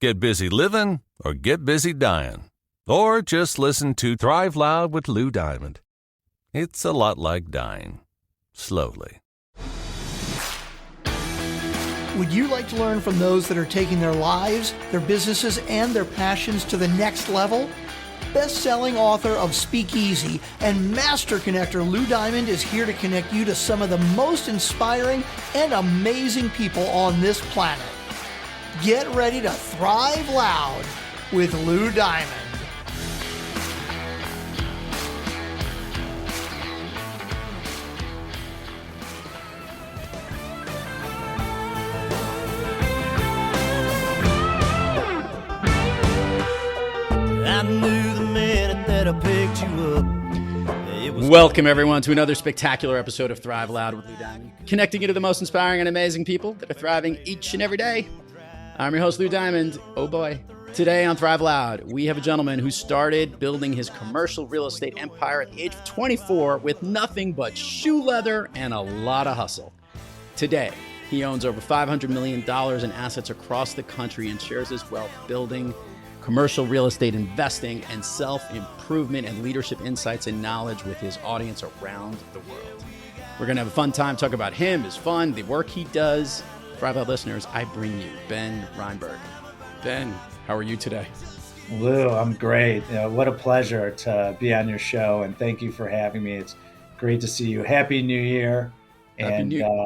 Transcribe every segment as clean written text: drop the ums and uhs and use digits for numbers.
Get busy living or get busy dying. Or just listen to Thrive Loud with Lou Diamond. It's a lot like dying. Slowly. Would you like to learn from those that are taking their lives, their businesses, and their passions to the next level? Best-selling author of Speakeasy and master connector Lou Diamond is here to connect you to some of the most inspiring and amazing people on this planet. Get ready to thrive loud with Lou Diamond. I knew the minute that I picked you up. Welcome, everyone, to another spectacular episode of Thrive Loud with Lou Diamond, connecting you to the most inspiring and amazing people that are thriving each and every day. I'm your host, Lou Diamond. Oh, boy. Today on Thrive Loud, we have a gentleman who started building his commercial real estate empire at the age of 24 with nothing but shoe leather and a lot of hustle. Today, he owns over $500 million in assets across the country and shares his wealth building commercial real estate investing and self-improvement and leadership insights and knowledge with his audience around the world. We're going to have a fun time talking about him, his fun, the work he does. Thrive Out listeners, I bring you Ben Reinberg. Ben, how are you today? Lou, I'm great. What a pleasure to be on your show, and thank you for having me. It's great to see you. Happy New Year. Happy New Year.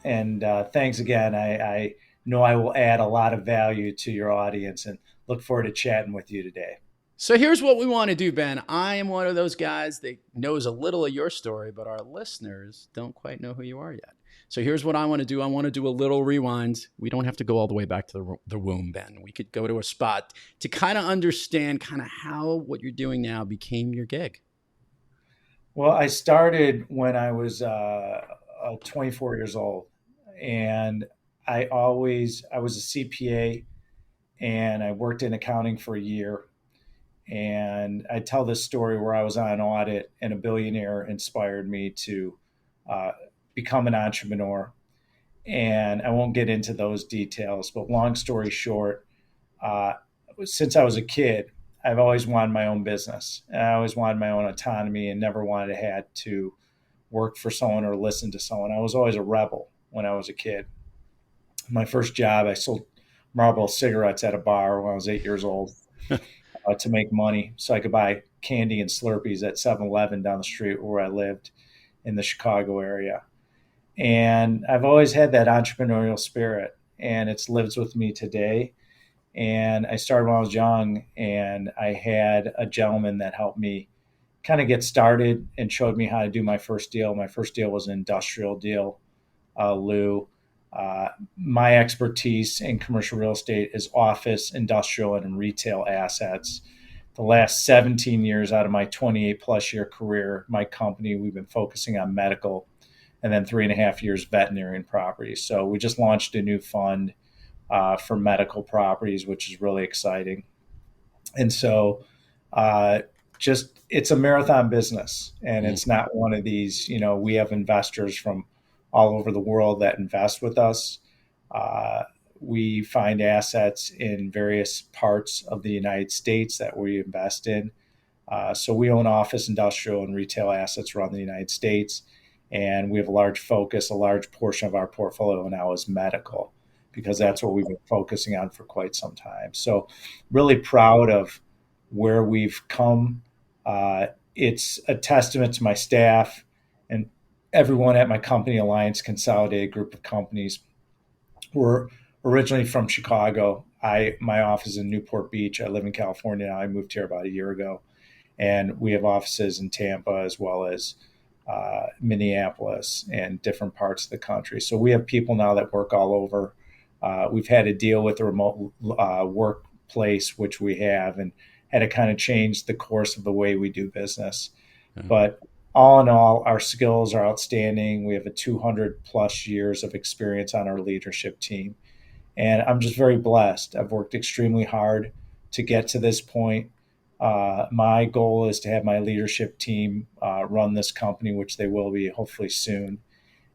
And thanks again. I know I will add a lot of value to your audience and look forward to chatting with you today. So here's what we want to do, Ben. I am one of those guys that knows a little of your story, but our listeners don't quite know who you are yet. So here's what I want to do. I want to do a little rewind. We don't have to go all the way back to the womb, Ben. We could go to a spot to kind of understand kind of how what you're doing now became your gig. Well, I started when I was 24 years old, and I was a CPA, and I worked in accounting for a year. And I tell this story where I was on audit and a billionaire inspired me to become an entrepreneur. And I won't get into those details, but long story short, since I was a kid, I've always wanted my own business. And I always wanted my own autonomy and never wanted to have to work for someone or listen to someone. I was always a rebel when I was a kid. My first job, I sold Marlboro cigarettes at a bar when I was 8 years old to make money so I could buy candy and Slurpees at 7-Eleven down the street where I lived in the Chicago area. And I've always had that entrepreneurial spirit, and it lives with me today. And I started when I was young, and I had a gentleman that helped me kind of get started and showed me how to do my first deal. My first deal was an industrial deal, Lou. My expertise in commercial real estate is office, industrial, and retail assets. The last 17 years out of my 28 plus year career, my company, we've been focusing on medical, and then 3.5 years veterinary and properties. So we just launched a new fund for medical properties, which is really exciting. And so it's a marathon business, and it's not one of these, we have investors from all over the world that invest with us. We find assets in various parts of the United States that we invest in. So we own office, industrial, and retail assets around the United States. And we have a large portion of our portfolio now is medical, because that's what we've been focusing on for quite some time. So really proud of where we've come. It's a testament to my staff and everyone at my company, Alliance Consolidated Group of Companies. We're originally from Chicago. My office is in Newport Beach. I live in California now. I moved here about a year ago. And we have offices in Tampa as well as Minneapolis and different parts of the country. So we have people now that work all over. We've had to deal with the remote workplace, which we have, and had to kind of change the course of the way we do business. Mm-hmm. But all in all, our skills are outstanding. We have a 200 plus years of experience on our leadership team. And I'm just very blessed. I've worked extremely hard to get to this point. My goal is to have my leadership team run this company, which they will be hopefully soon.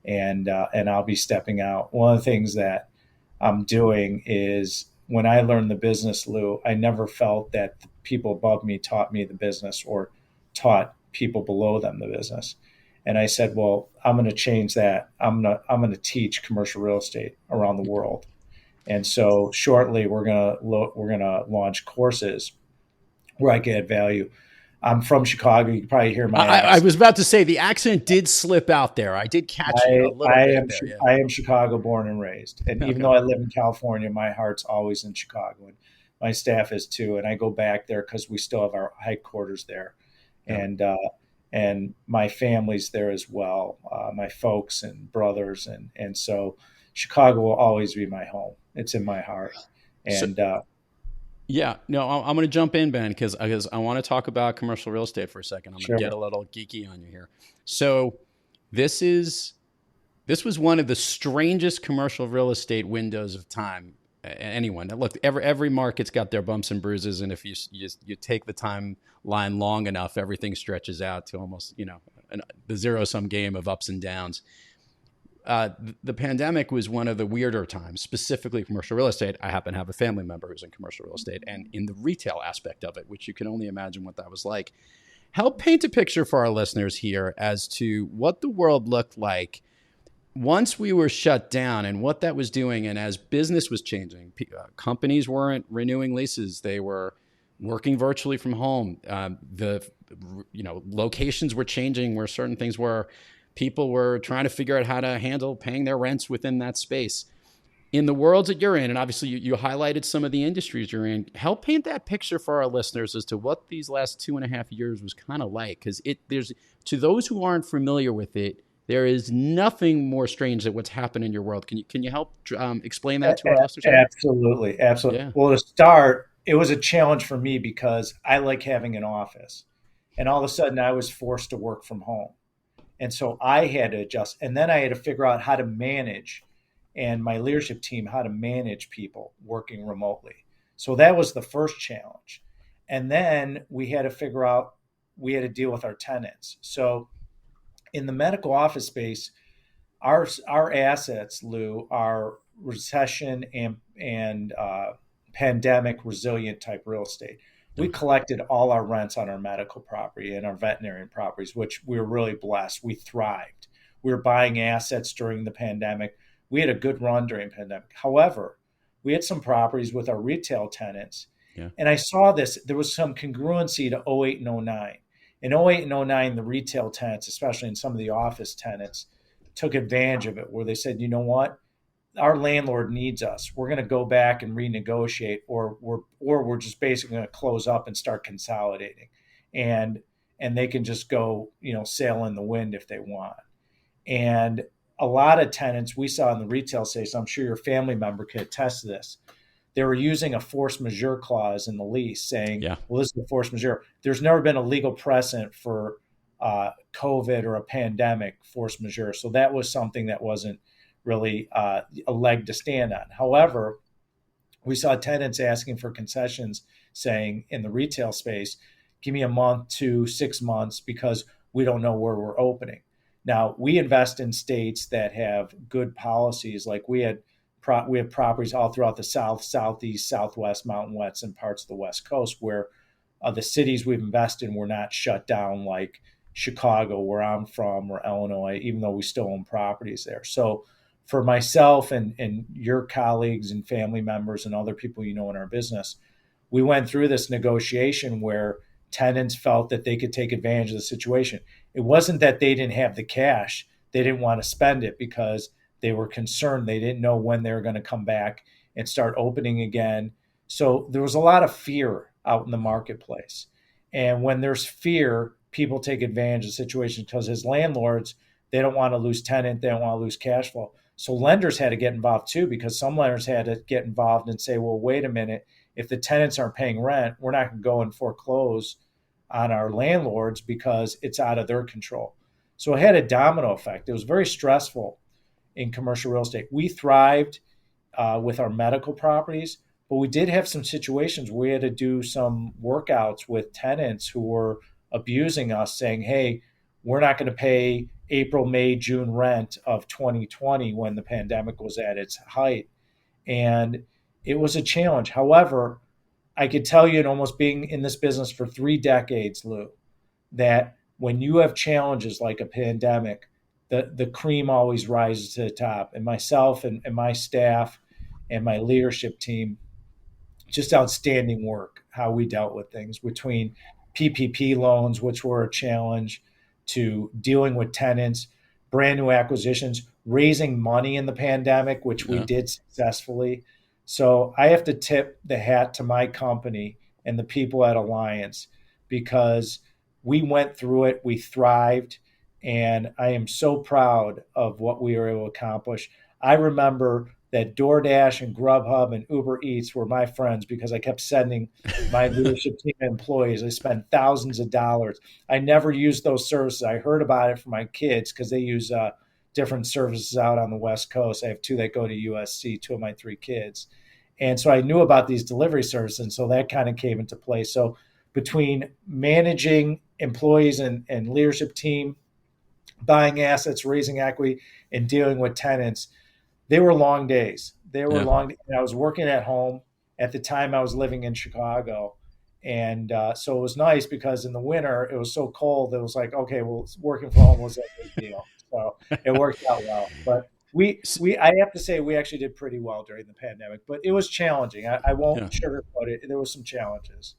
And I'll be stepping out. One of the things that I'm doing is when I learned the business, Lou, I never felt that the people above me taught me the business or taught people below them the business. And I said, well, I'm going to change that. I'm going to teach commercial real estate around the world. And so shortly we're going to launch courses where I can add value. I'm from Chicago. You can probably hear my I accent. was about to say the accent did slip out there. I did catch it a little bit there. Yeah. I am Chicago born and raised. And even though I live in California, my heart's always in Chicago. And my staff is too. And I go back there because we still have our headquarters there. Yeah. And my family's there as well, my folks and brothers. And so Chicago will always be my home. It's in my heart. And yeah, no, I'm going to jump in, Ben, because I want to talk about commercial real estate for a second. I'm going to get a little geeky on you here. So this was one of the strangest commercial real estate windows of time. Anyone look, every market's got their bumps and bruises, and if you take the timeline long enough, everything stretches out to almost the zero-sum game of ups and downs. The pandemic was one of the weirder times, specifically commercial real estate. I happen to have a family member who's in commercial real estate and in the retail aspect of it, which you can only imagine what that was like. Help paint a picture for our listeners here as to what the world looked like once we were shut down and what that was doing. And as business was changing, companies weren't renewing leases. They were working virtually from home. Locations were changing where certain things were. People were trying to figure out how to handle paying their rents within that space. In the worlds that you're in, and obviously you highlighted some of the industries you're in, help paint that picture for our listeners as to what these last 2.5 years was kind of like. Because there's, to those who aren't familiar with it, there is nothing more strange than what's happened in your world. Can you help explain that to our listeners? Absolutely. Yeah. Well, to start, it was a challenge for me because I like having an office. And all of a sudden I was forced to work from home. And so I had to adjust. And then I had to figure out how to manage, and my leadership team, how to manage people working remotely. So that was the first challenge. And then we had to deal with our tenants. So in the medical office space, our assets, Lou, are recession and pandemic resilient type real estate. We collected all our rents on our medical property and our veterinarian properties, which we were really blessed. We thrived. We were buying assets during the pandemic. We had a good run during the pandemic. However, we had some properties with our retail tenants. Yeah. And I saw this. There was some congruency to 08 and 09. In 08 and 09, the retail tenants, especially in some of the office tenants, took advantage of it where they said, you know what? Our landlord needs us. We're going to go back and renegotiate, or we're just basically going to close up and start consolidating, and they can just go, sail in the wind if they want. And a lot of tenants we saw in the retail space, I'm sure your family member could attest to this. They were using a force majeure clause in the lease, saying, "Well, this is a force majeure." There's never been a legal precedent for COVID or a pandemic force majeure, so that was something that wasn't really a leg to stand on. However, we saw tenants asking for concessions, saying in the retail space, give me a month to 6 months because we don't know where we're opening. Now, we invest in states that have good policies. Like we have properties all throughout the South, Southeast, Southwest, Mountain West, and parts of the West Coast where the cities we've invested in were not shut down like Chicago, where I'm from, or Illinois, even though we still own properties there. So for myself and your colleagues and family members and other people in our business, we went through this negotiation where tenants felt that they could take advantage of the situation. It wasn't that they didn't have the cash. They didn't want to spend it because they were concerned. They didn't know when they were going to come back and start opening again. So there was a lot of fear out in the marketplace. And when there's fear, people take advantage of the situation because as landlords, they don't want to lose tenant. They don't want to lose cash flow. So lenders had to get involved too, because some lenders had to get involved and say, well, wait a minute, if the tenants aren't paying rent, we're not going to go and foreclose on our landlords because it's out of their control. So it had a domino effect. It was very stressful in commercial real estate. We thrived with our medical properties, but we did have some situations where we had to do some workouts with tenants who were abusing us, saying, hey, we're not going to pay April, May, June rent of 2020 when the pandemic was at its height. And It was a challenge. However, I could tell you, in almost being in this business for 3 decades, Lou, that when you have challenges like a pandemic, the cream always rises to the top. And myself and my staff and my leadership team, just outstanding work how we dealt with things, between PPP loans, which were a challenge, to dealing with tenants, brand new acquisitions, raising money in the pandemic, which we Yeah. did successfully. So I have to tip the hat to my company and the people at Alliance, because we went through it, we thrived, and I am so proud of what we were able to accomplish. I remember that DoorDash and Grubhub and Uber Eats were my friends, because I kept sending my leadership team employees. I spent thousands of dollars. I never used those services. I heard about it from my kids, because they use different services out on the West Coast. I have two that go to USC, two of my 3 kids. And so I knew about these delivery services. And so that kind of came into play. So between managing employees and leadership team, buying assets, raising equity, and dealing with tenants, they were long days. They were Yeah. long. And I was working at home at the time. I was living in Chicago, and so it was nice, because in the winter it was so cold. It was like, okay, well, working from home was a big deal. So it worked out well. But I have to say, we actually did pretty well during the pandemic. But it was challenging. I won't Yeah. sugarcoat it. There were some challenges.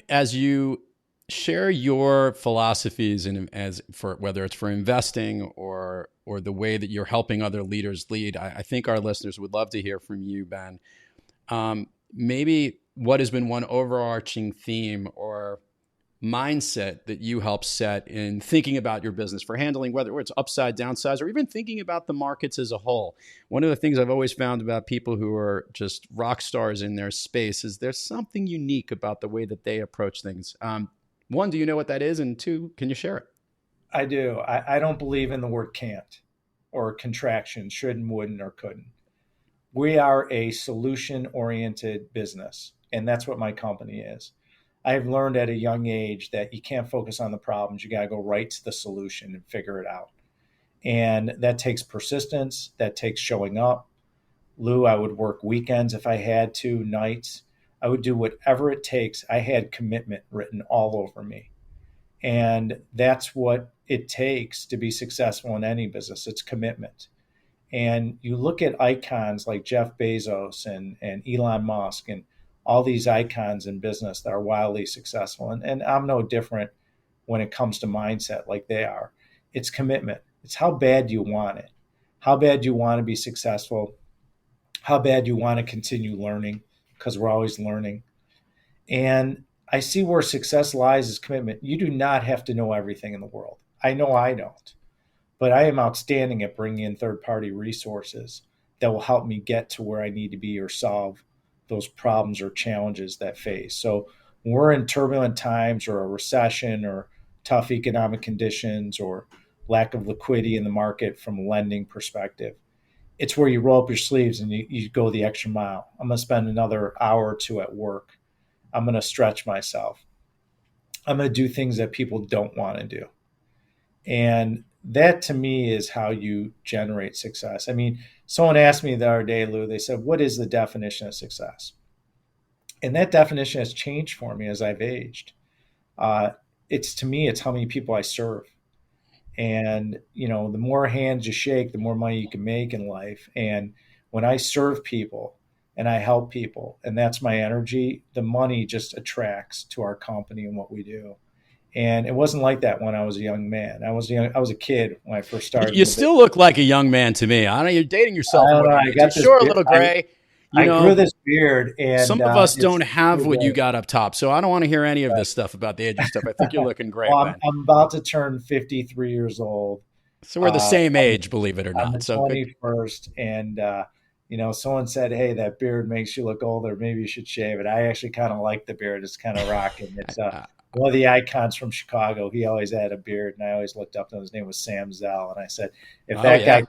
As you share your philosophies, and as for whether it's for investing or the way that you're helping other leaders lead, I think our listeners would love to hear from you, Ben. Maybe what has been one overarching theme or mindset that you help set in thinking about your business for handling whether it's upside, downsides, or even thinking about the markets as a whole. One of the things I've always found about people who are just rock stars in their space is there's something unique about the way that they approach things. One, do you know what that is? And two, can you share it? I do. I don't believe in the word can't or contraction, shouldn't, wouldn't, or couldn't. We are a solution oriented business, and that's what my company is. I've learned at a young age that you can't focus on the problems. You got to go right to the solution and figure it out. And that takes persistence, that takes showing up. Lou, I would work weekends if I had to, nights. I would do whatever it takes. I had commitment written all over me. And that's what it takes to be successful in any business. It's commitment. And you look at icons like Jeff Bezos and Elon Musk and all these icons in business that are wildly successful. And I'm no different when it comes to mindset like they are. It's commitment. It's how bad you want it, how bad you want to be successful, how bad you want to continue learning, because we're always learning. And I see where success lies is commitment. You do not have to know everything in the world. I know I don't. But I am outstanding at bringing in third-party resources that will help me get to where I need to be or solve those problems or challenges that face. So when we're in turbulent times or a recession or tough economic conditions or lack of liquidity in the market from a lending perspective, it's where you roll up your sleeves and you go the extra mile. I'm going to spend another hour or two at work. I'm going to stretch myself. I'm going to do things that people don't want to do. And that to me is how you generate success. I mean, someone asked me the other day, Lou, they said, what is the definition of success? And that definition has changed for me as I've aged. It's to me, it's how many people I serve. And, you know, the more hands you shake, the more money you can make in life. And when I serve people and I help people, and that's my energy, the money just attracts to our company and what we do. And it wasn't like that when I was a young man. I was a kid when I first started. You still look like a young man to me. I don't know. You're dating yourself. I don't More know. than I you got do. this Sure, a beard. little gray. I grew this beard, and some of us don't it's have what you great. got up top. So I don't want to hear any of this stuff about the edgy stuff. I think you're looking great, Well, Ben. I'm about to turn 53 years old. So we're the same I'm age, believe it or I'm not. the So good. 21st, and you know, someone said, "Hey, that beard makes you look older. Maybe you should shave it." I actually kind of like the beard. It's kind of rocking. It's one of the icons from Chicago. He always had a beard, and I always looked up to him. His name was Sam Zell, and I said, "If Oh, that yeah.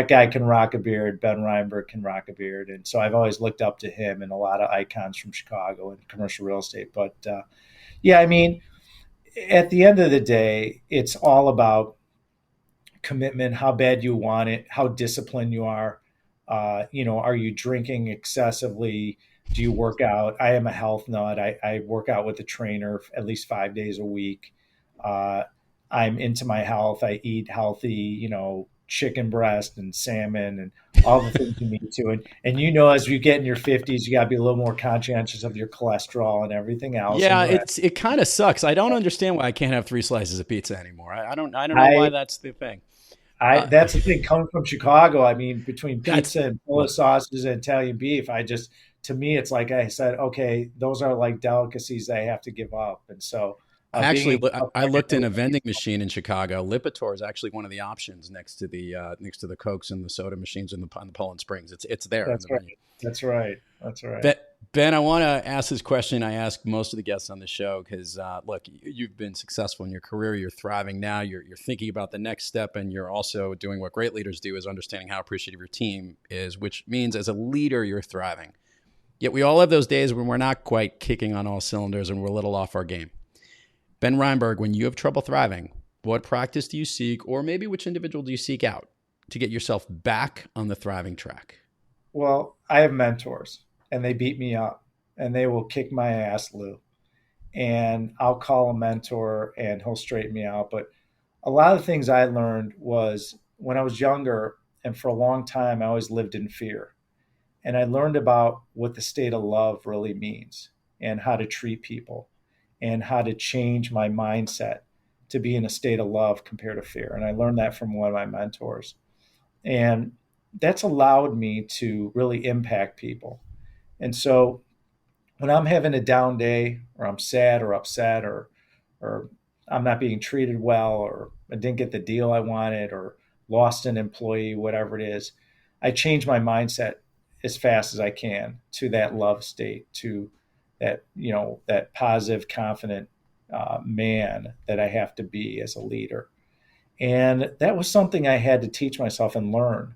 guy can rock a beard, Ben Reinberg can rock a beard." And so I've always looked up to him and a lot of icons from Chicago and commercial real estate. But yeah, I mean, at the end of the day, it's all about commitment, how bad you want it, how disciplined you are. Are you drinking excessively? Do you work out? I am a health nut. I work out with a trainer at least 5 days a week. Uh, I'm into my health. I eat healthy, chicken breast and salmon and all the things you need to. And as you get in your 50s, you got to be a little more conscientious of your cholesterol and everything else. And Yeah, it kind of sucks. I don't understand why I can't have 3 slices of pizza anymore. I don't know why I, that's the thing. that's the thing coming from Chicago. I mean, between That's pizza and full well, of sausages and Italian beef, to me, it's like I said, okay, those are like delicacies I have to give up. And so, being in I California, looked in a vending machine in Chicago. Lipitor is actually one of the options next to the Cokes and the soda machines on the Poland Springs. It's there in that's the right. menu. That's right. That's right. Ben, I want to ask this question I ask most of the guests on the show because, look, you've been successful in your career. You're thriving now. You're thinking about the next step, and you're also doing what great leaders do is understanding how appreciative your team is, which means as a leader, you're thriving. Yet we all have those days when we're not quite kicking on all cylinders and we're a little off our game. Ben Reinberg, when you have trouble thriving, what practice do you seek, or maybe which individual do you seek out to get yourself back on the thriving track? Well, I have mentors and they beat me up and they will kick my ass, Lou. And I'll call a mentor and he'll straighten me out. But a lot of the things I learned was when I was younger and for a long time, I always lived in fear. And I learned about what the state of love really means and how to treat people and how to change my mindset to be in a state of love compared to fear. And I learned that from one of my mentors. And that's allowed me to really impact people. And so when I'm having a down day or I'm sad or upset or I'm not being treated well or I didn't get the deal I wanted or lost an employee, whatever it is, I change my mindset as fast as I can to that love state, to that positive, confident man that I have to be as a leader. And that was something I had to teach myself and learn.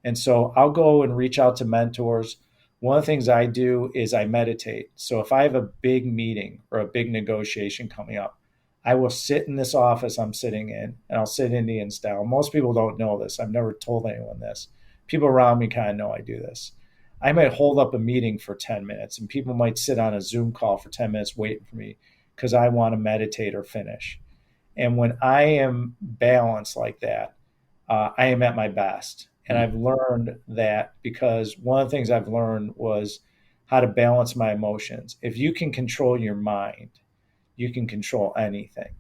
And so I'll go and reach out to mentors. One of the things I do is I meditate. So if I have a big meeting or a big negotiation coming up, I will sit in this office I'm sitting in and I'll sit Indian style. Most people don't know this. I've never told anyone this. People around me kind of know I do this. I might hold up a meeting for 10 minutes and people might sit on a Zoom call for 10 minutes waiting for me because I want to meditate or finish. And when I am balanced like that, I am at my best. And I've learned that because one of the things I've learned was how to balance my emotions. If you can control your mind, you can control anything.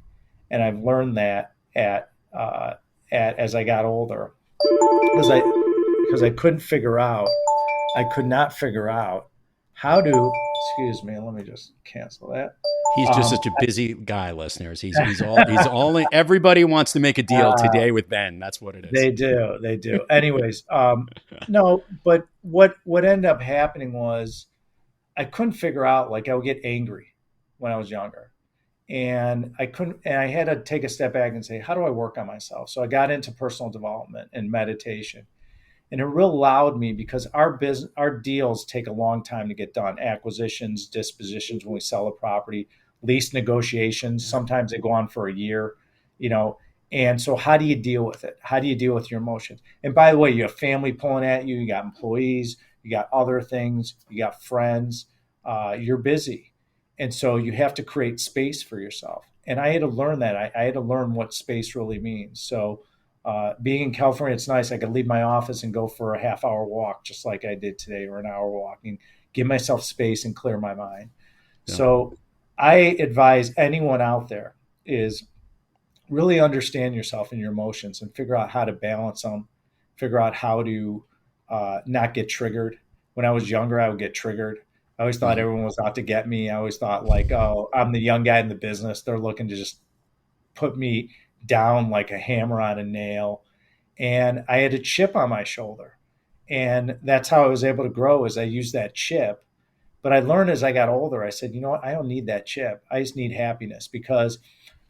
And I've learned that at as I got older, because I could not figure out how to. Excuse me, let me just cancel that. He's just such a busy guy, listeners. He's everybody wants to make a deal today with Ben. That's what it is. They do. Anyways, no, but what ended up happening was I couldn't figure out, like, I would get angry when I was younger. And I had to take a step back and say, how do I work on myself? So I got into personal development and meditation. And it really allowed me, because our deals take a long time to get done. Acquisitions, dispositions when we sell a property, lease negotiations. Sometimes they go on for a year, And so how do you deal with it? How do you deal with your emotions? And by the way, you have family pulling at you. You got employees. You got other things. You got friends. You're busy. And so you have to create space for yourself. And I had to learn that. I had to learn what space really means. So being in California, it's nice. I could leave my office and go for a half-hour walk, just like I did today, or an hour walking, give myself space and clear my mind. Yeah. So I advise anyone out there is really understand yourself and your emotions and figure out how to balance them, figure out how to not get triggered. When I was younger, I would get triggered. I always thought everyone was out to get me. I always thought, like, oh, I'm the young guy in the business. They're looking to just put me down like a hammer on a nail. And I had a chip on my shoulder. And that's how I was able to grow, is I used that chip. But I learned as I got older, I said, you know what? I don't need that chip. I just need happiness. Because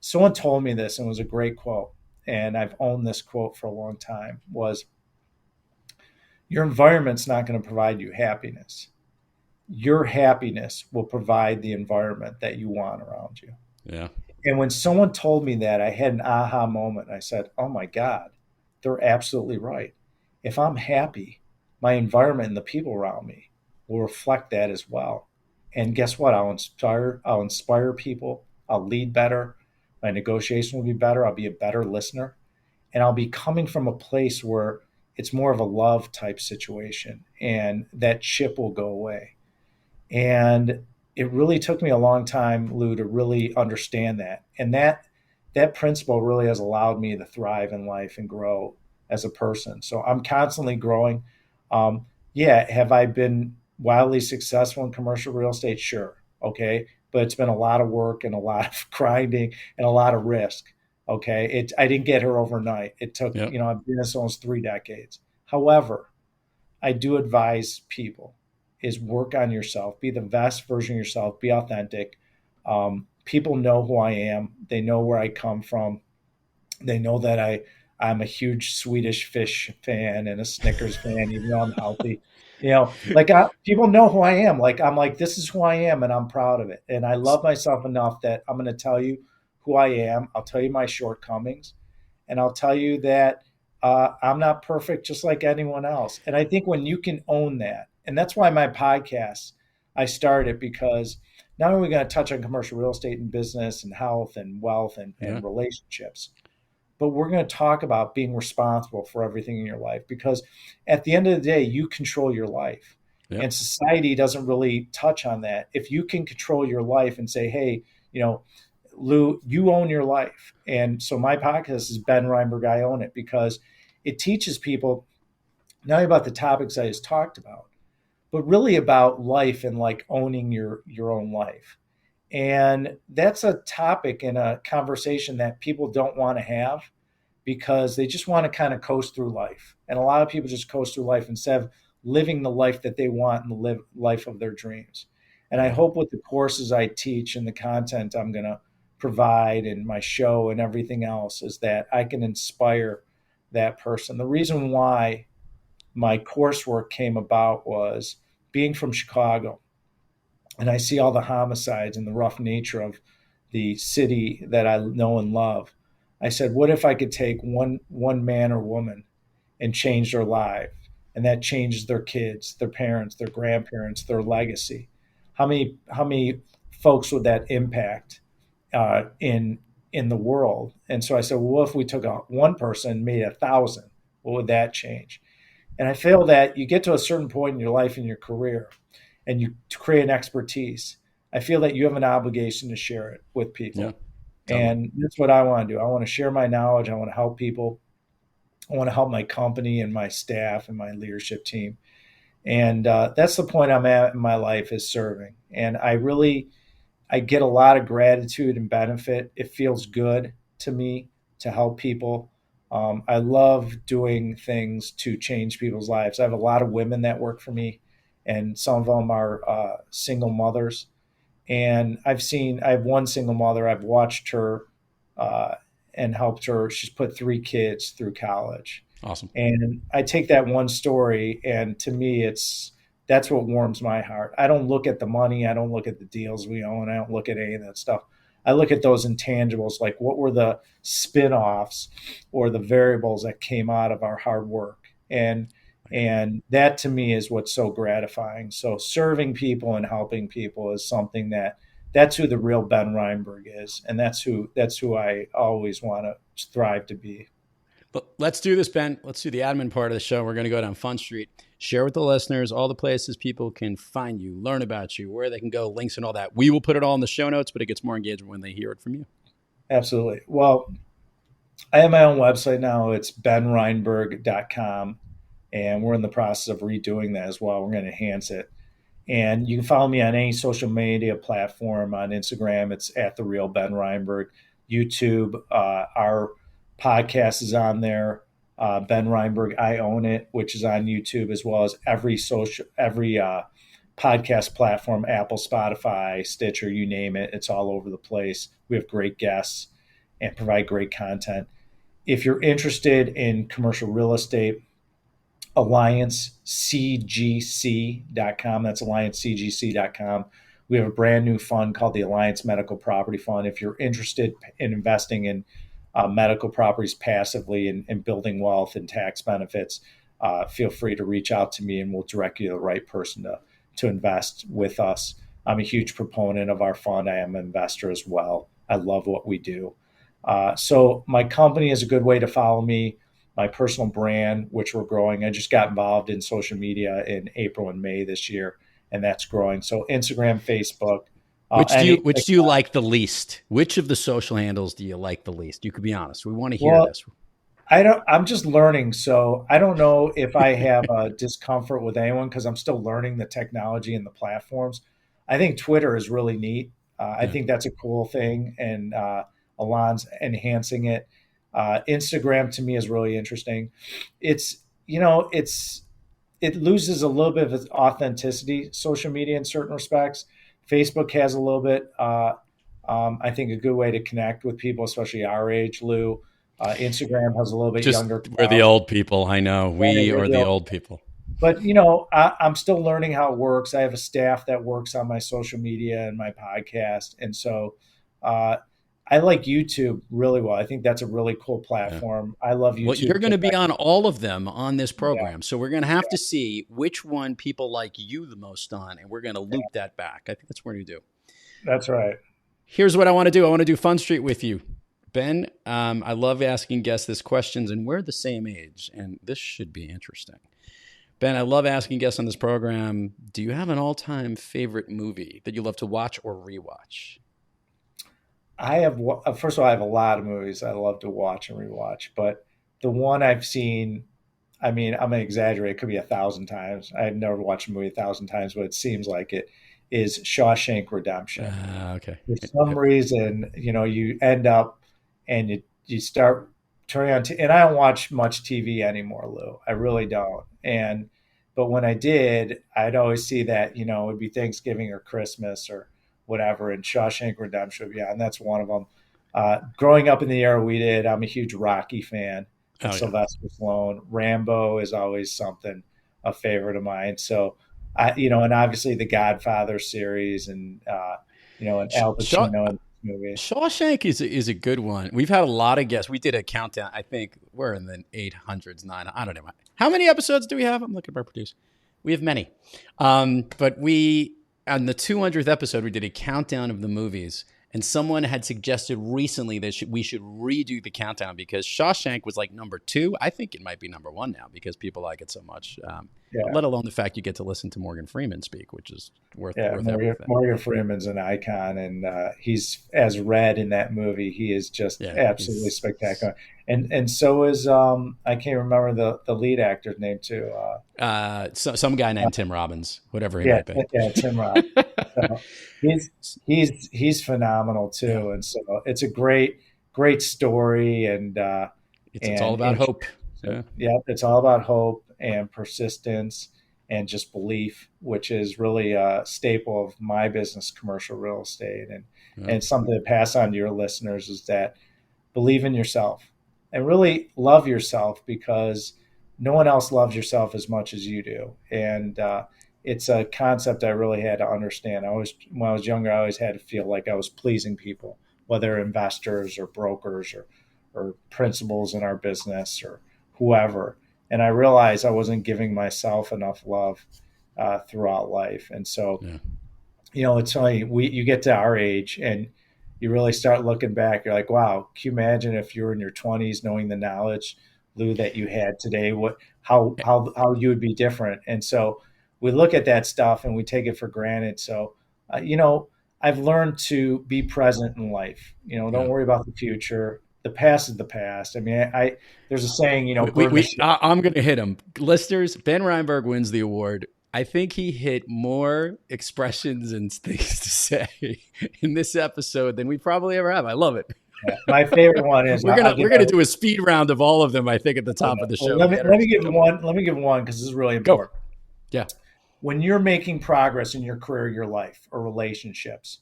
someone told me this, and it was a great quote, and I've owned this quote for a long time, was, your environment's not going to provide you happiness. Your happiness will provide the environment that you want around you. Yeah. And when someone told me that, I had an aha moment. I said, oh my God, they're absolutely right. If I'm happy, my environment and the people around me will reflect that as well. And guess what? I'll inspire people. I'll lead better. My negotiation will be better. I'll be a better listener. And I'll be coming from a place where it's more of a love type situation, and that chip will go away. And it really took me a long time, Lou, to really understand that. And that principle really has allowed me to thrive in life and grow as a person. So I'm constantly growing. Yeah, have I been wildly successful in commercial real estate? Sure. Okay. But it's been a lot of work and a lot of grinding and a lot of risk. Okay. I didn't get here overnight. It took, Yep. I've been this almost 3 decades. However, I do advise people is work on yourself, be the best version of yourself, be authentic. People know who I am. They know where I come from. They know that I'm a huge Swedish fish fan and a Snickers fan, even though I'm healthy. People know who I am. Like I'm like, this is who I am, and I'm proud of it. And I love myself enough that I'm going to tell you who I am. I'll tell you my shortcomings, and I'll tell you that I'm not perfect, just like anyone else. And I think when you can own that, and that's why my podcast I started, because not only are we going to touch on commercial real estate and business and health and wealth and relationships, but we're going to talk about being responsible for everything in your life, because at the end of the day, you control your life. Yep. And society doesn't really touch on that. If you can control your life and say, hey, Lou, you own your life. And so my podcast is Ben Reinberg, I Own It, because it teaches people not only about the topics I just talked about, but really about life and like owning your own life. And that's a topic in a conversation that people don't want to have, because they just want to kind of coast through life. And a lot of people just coast through life instead of living the life that they want and the life of their dreams. And I hope with the courses I teach and the content I'm going to provide and my show and everything else is that I can inspire that person. The reason why my coursework came about was being from Chicago, and I see all the homicides and the rough nature of the city that I know and love. I said, what if I could take one man or woman and change their life, and that changes their kids, their parents, their grandparents, their legacy? How many folks would that impact in the world? And so I said, well, what if we took one person and made 1,000? What would that change? And I feel that you get to a certain point in your life and your career, and you create an expertise. I feel that you have an obligation to share it with people. Yeah, and that's what I want to do. I want to share my knowledge. I want to help people. I want to help my company and my staff and my leadership team. And that's the point I'm at in my life, is serving. And I get a lot of gratitude and benefit. It feels good to me to help people. I love doing things to change people's lives. I have a lot of women that work for me, and some of them are single mothers. And I have one single mother. I've watched her and helped her. She's put 3 kids through college. Awesome. And I take that one story, and to me, that's what warms my heart. I don't look at the money. I don't look at the deals we own. I don't look at any of that stuff. I look at those intangibles, like what were the spin-offs or the variables that came out of our hard work. And that to me is what's so gratifying. So serving people and helping people is something that's who the real Ben Reinberg is. And that's who I always want to strive to be. But let's do this, Ben. Let's do the admin part of the show. We're going to go down Fun Street. Share with the listeners all the places people can find you, learn about you, where they can go, links and all that. We will put it all in the show notes, but it gets more engagement when they hear it from you. Absolutely. Well, I have my own website now. It's benreinberg.com, and we're in the process of redoing that as well. We're going to enhance it. And you can follow me on any social media platform. On Instagram, it's at The Real Ben Reinberg. YouTube, our podcast is on there. Ben Reinberg, I Own It, which is on YouTube, as well as every podcast platform, Apple, Spotify, Stitcher, you name it. It's all over the place. We have great guests and provide great content. If you're interested in commercial real estate, AllianceCGC.com. That's AllianceCGC.com. We have a brand new fund called the Alliance Medical Property Fund. If you're interested in investing in medical properties passively and building wealth and tax benefits, feel free to reach out to me and we'll direct you to the right person to invest with us. I'm a huge proponent of our fund. I am an investor as well. I love what we do. So my company is a good way to follow me. My personal brand, which we're growing. I just got involved in social media in April and May this year, and that's growing. So Instagram, Facebook. Which do you like the least? Which of the social handles do you like the least? You could be honest. We want to hear this. I'm just learning. So I don't know if I have a discomfort with anyone because I'm still learning the technology and the platforms. I think Twitter is really neat. I think that's a cool thing. And Alon's enhancing it. Instagram to me is really interesting. It loses a little bit of its authenticity, social media in certain respects. Facebook has a little bit, I think a good way to connect with people, especially our age, Lou. Instagram has a little bit younger crowd. We're the old people. I know. We are the old people. But, I'm still learning how it works. I have a staff that works on my social media and my podcast. And so I like YouTube really well. I think that's a really cool platform. I love YouTube. Well, you're going to be on all of them on this program. Yeah. So we're going to have to see which one people like you the most on, and we're going to loop that back. I think that's what we're going to do. That's right. Here's what I want to do. I want to do Fun Street with you. Ben, I love asking guests this questions, and we're the same age, and this should be interesting. Ben, I love asking guests on this program, do you have an all-time favorite movie that you love to watch or rewatch? First of all, I have a lot of movies I love to watch and rewatch, but the one I've seen, I'm going to exaggerate, it could be 1,000 times. I've never watched a movie 1,000 times, but it seems like it, is Shawshank Redemption. Okay. For some reason, you end up and you start turning on, and I don't watch much TV anymore, Lou. I really don't. But when I did, I'd always see that, it would be Thanksgiving or Christmas or whatever, and Shawshank Redemption would be on. That's one of them. Growing up in the era we did, I'm a huge Rocky fan. Sylvester Stallone. Rambo is always a favorite of mine. So, and obviously the Godfather series and Al Pacino in movies. Shawshank is a good one. We've had a lot of guests. We did a countdown. I think we're in the 800s, 900s. I don't know. How many episodes do we have? I'm looking at our producer. We have many. But on the 200th episode, we did a countdown of the movies. And someone had suggested recently that we should redo the countdown because Shawshank was like number 2. I think it might be number 1 now because people like it so much. Let alone the fact you get to listen to Morgan Freeman speak, which is worth everything. Morgan Freeman's an icon, and he's as Red in that movie. He is just absolutely spectacular. And so is I can't remember the lead actor's name too. Some guy named Tim Robbins, whatever he might be. Yeah, Tim Robbins. So he's phenomenal too, and so it's a great story, and it's all about hope. It's all about hope and persistence and just belief, which is really a staple of my business, commercial real estate, and something to pass on to your listeners is that believe in yourself and really love yourself because no one else loves yourself as much as you do, and it's a concept I really had to understand. When I was younger, I always had to feel like I was pleasing people, whether investors or brokers or principals in our business or whoever. And I realized I wasn't giving myself enough love throughout life. And so, it's funny, you get to our age and you really start looking back. You're like, wow, can you imagine if you were in your 20s knowing the knowledge, Lou, that you had today, how you would be different. And so we look at that stuff and we take it for granted. So, I've learned to be present in life. Don't worry about the future. The past is the past. I mean, there's a saying, I'm going to hit him. Listeners, Ben Reinberg wins the award. I think he hit more expressions and things to say in this episode than we probably ever have. I love it. Yeah, my favorite one is we're gonna do a speed round of all of them. I think at the top of the show. Let me give one. Let me give one because this is really important. Go. Yeah. When you're making progress in your career, your life, or relationships,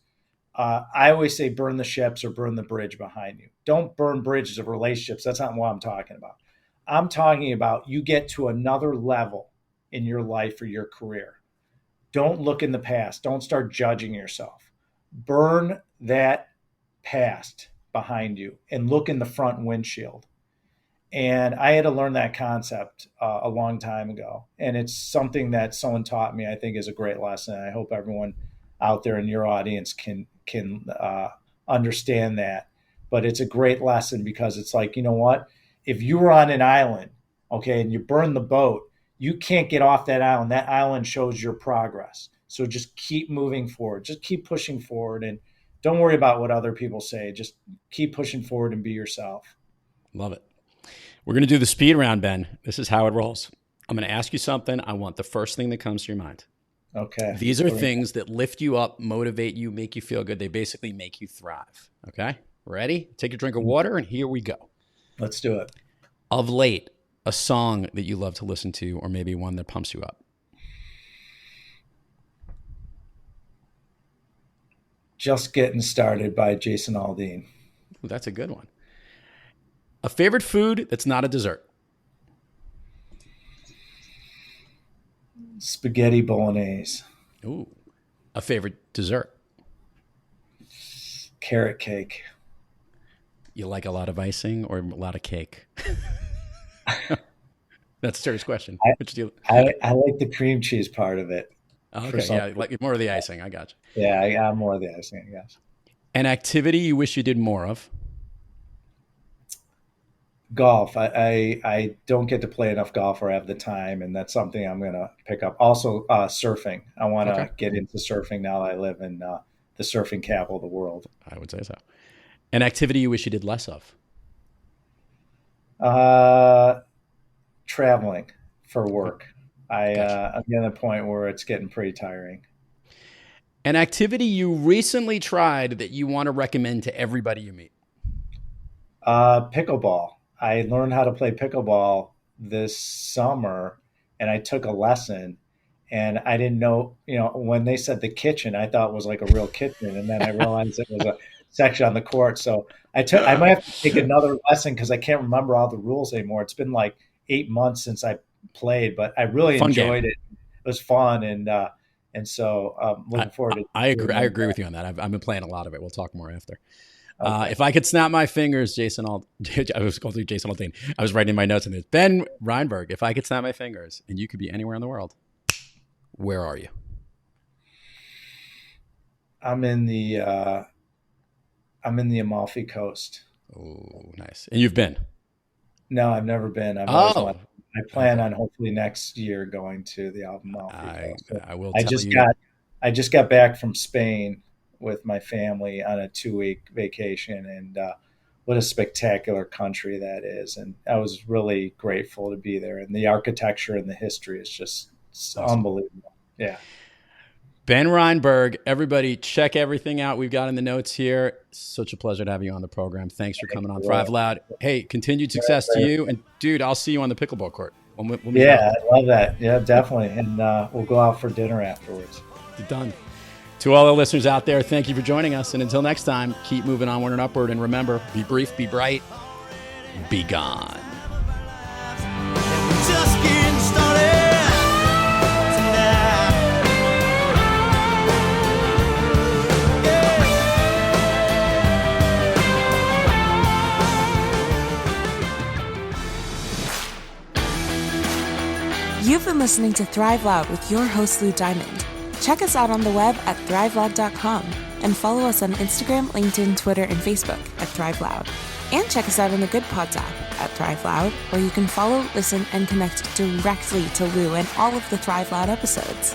I always say burn the ships or burn the bridge behind you. Don't burn bridges of relationships. That's not what I'm talking about. I'm talking about you get to another level in your life or your career. Don't look in the past. Don't start judging yourself. Burn that past behind you and look in the front windshield And I had to learn that concept a long time ago. And it's something that someone taught me, I think is a great lesson. I hope everyone out there in your audience can understand that. But it's a great lesson because it's like, you know what? If you were on an island, okay, and you burn the boat, you can't get off that island. That island shows your progress. So just keep moving forward. Just keep pushing forward and don't worry about what other people say. Just keep pushing forward and be yourself. Love it. We're going to do the speed round, Ben. This is how it rolls. I'm going to ask you something. I want the first thing that comes to your mind. Okay. These are things that lift you up, motivate you, make you feel good. They basically make you thrive. Okay? Ready? Take a drink of water, and here we go. Let's do it. Of late, a song that you love to listen to, or maybe one that pumps you up. Just Getting Started by Jason Aldean. Ooh, that's a good one. A favorite food that's not a dessert. Spaghetti bolognese. Ooh. A favorite dessert. Carrot cake. You like a lot of icing or a lot of cake? That's a serious question. I like the cream cheese part of it. Oh, okay, yeah, like more of the icing. I got you. Yeah, I'm more of the icing, I guess. An activity you wish you did more of. Golf. I don't get to play enough golf or have the time, and that's something I'm going to pick up. Also, surfing. I want to get into surfing now that I live in the surfing capital of the world. I would say so. An activity you wish you did less of. Traveling for work. I'm at a point where it's getting pretty tiring. An activity you recently tried that you want to recommend to everybody you meet. Pickleball. I learned how to play pickleball this summer, and I took a lesson, and I didn't know, when they said the kitchen, I thought it was like a real kitchen, and then I realized it was a section on the court. So I might have to take another lesson because I can't remember all the rules anymore. It's been like 8 months since I played, but I really enjoyed it. It was fun, and so looking forward to. I agree with you on that. I've been playing a lot of it. We'll talk more after. Okay. If I could snap my fingers, I was going through Jason Aldean. I was writing my notes in this. Ben Reinberg, if I could snap my fingers and you could be anywhere in the world, where are you? I'm in the Amalfi Coast. Oh, nice. And you've been? No, I've never been. I plan on hopefully next year going to the Amalfi Coast. I just got back from Spain with my family on a 2-week vacation, and what a spectacular country that is. And I was really grateful to be there. And the architecture and the history is just unbelievable. Yeah. Ben Reinberg, everybody check everything out we've got in the notes here. Such a pleasure to have you on the program. Thanks for coming on Thrive Loud. Hey, continued success to you. And dude, I'll see you on the pickleball court. I love that. Yeah, definitely. And we'll go out for dinner afterwards. Done. To all the listeners out there, thank you for joining us. And until next time, keep moving onward and upward. And remember, be brief, be bright, be gone. Just getting started tonight. You've been listening to Thrive Loud with your host, Lou Diamond. Check us out on the web at thriveloud.com and follow us on Instagram, LinkedIn, Twitter, and Facebook at Thrive Loud. And check us out on the Good Pods app at Thrive Loud, where you can follow, listen, and connect directly to Lou and all of the Thrive Loud episodes.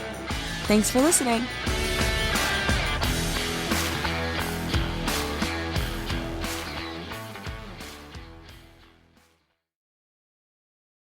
Thanks for listening.